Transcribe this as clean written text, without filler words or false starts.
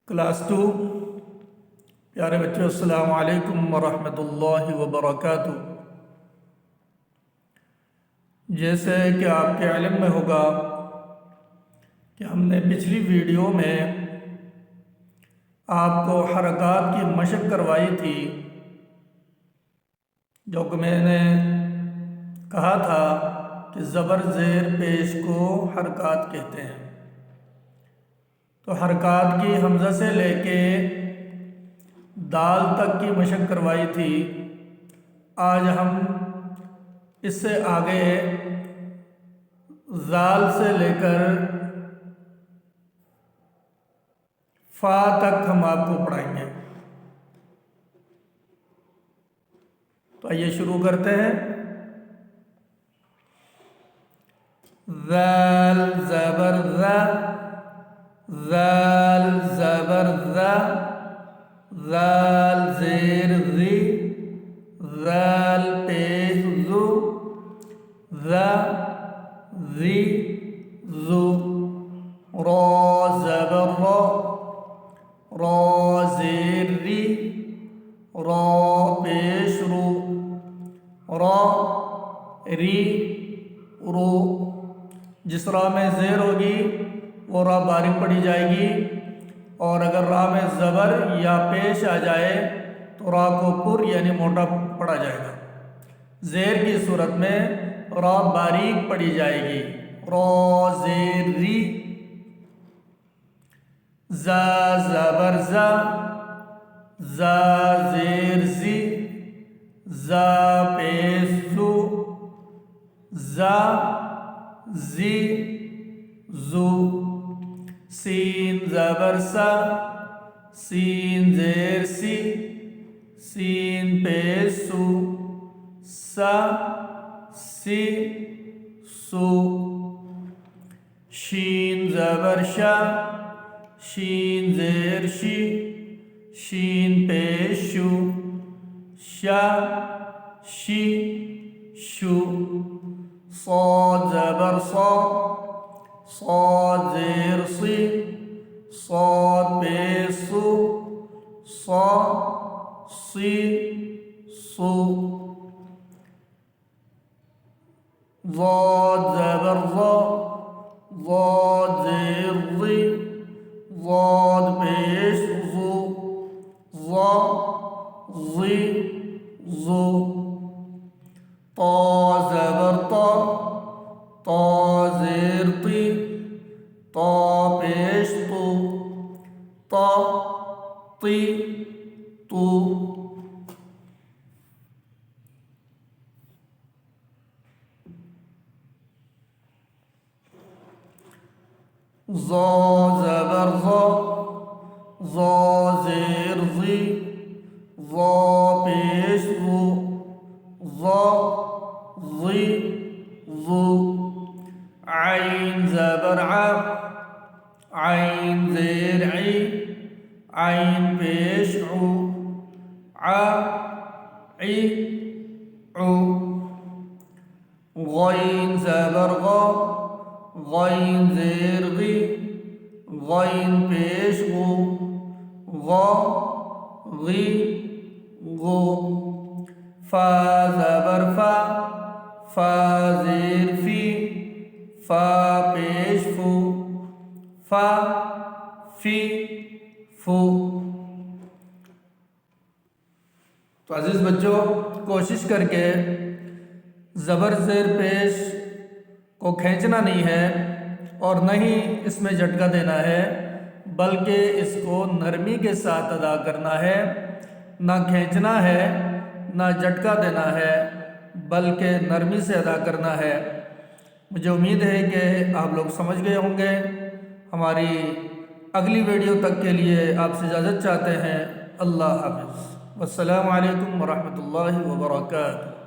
Class 2। प्यारे बच्चों, अस्सलाम वालेकुम वरहमतुल्लाहि वबरकातुहू। जैसे कि आपके इल्म में होगा कि हमने पिछली वीडियो में आपको हरकत की मशक करवाई थी, जो कि मैंने कहा था कि ज़बर ज़ेर पेश को हरकत कहते हैं। तो हरकत की हमज़ा से लेके दाल तक की मशक करवाई थी। आज हम इससे आगे ज़ाल से लेकर फ़ा तक हम आपको पढ़ाएंगे। तो आइए शुरू करते हैं। ज़ाल ज़बर ज़ा, ज़ाल ज़बर ज़ा, ज़ाल ज़ेर ज़ी, ज़ाल पेश ज़ू, ज़ा ज़ी ज़ू, रो ज़बर रो, रो ज़ेर री, रो पेश रू, रो री रू। जिस रा में ज़ेर होगी वो रा बारीक पढ़ी जाएगी, और अगर रा में ज़बर या पेश आ जाए तो रा को पुर यानी मोटा पढ़ा जाएगा। ज़ेर की सूरत में रा बारीक पढ़ी जाएगी। रो ज़ेर री, ज़ा ज़बर ज़ा, ज़ा ज़ेर ज़ी, ज़ा पेश ज़ू, ज़ा ज़ी ज़ू, सीन ज़बर सा, सीन ज़ेर सी, सीन पेश सू, सा सी सू, शीन ज़बर शा, शीन ज़ेर शी, शीन पेश शू, शा शी शू, सॉद ज़बर सॉ, सॉद ज़ेर सी, सॉद पेश सू, सॉ सी सू, ज़ाद ज़बर ज़ा, ज़ाद ज़ेर ज़ी, ज़ाद पेश ज़ू, ज़ा ज़ी ज़ू, ता ज़बर ता, ता ज़ेर ती, ता पेश तू, ता ती तू। ज़ा ज़बर ज़ा, ज़ा ज़ेर ज़ी, ज़ा पेश ज़ू, ज़ा ज़ी ज़ू, आइन ज़बर आ, आइन ज़ेर ई, आइन पेश ऊ, आ ई ऊ, गईन ज़बर गा, गईन ज़ेर गी, गईन पेश गू, गा गी गू, फा ज़बर फा, फा ज़ेर फी, फा पेश फू, फा फी फू। तो अजीज़ बच्चों, कोशिश करके ज़बर ज़ेर पेश को खींचना नहीं है और न ही इसमें झटका देना है, बल्कि इसको नरमी के साथ अदा करना है। ना खींचना है ना झटका देना है, बल्कि नरमी से अदा करना है। मुझे उम्मीद है कि आप लोग समझ गए होंगे। हमारी अगली वीडियो तक के लिए आपसे इजाज़त चाहते हैं। अल्लाह हाफ़िज़। वस्सलामु अलैकुम वरहमतुल्लाहि वबरकातुहू।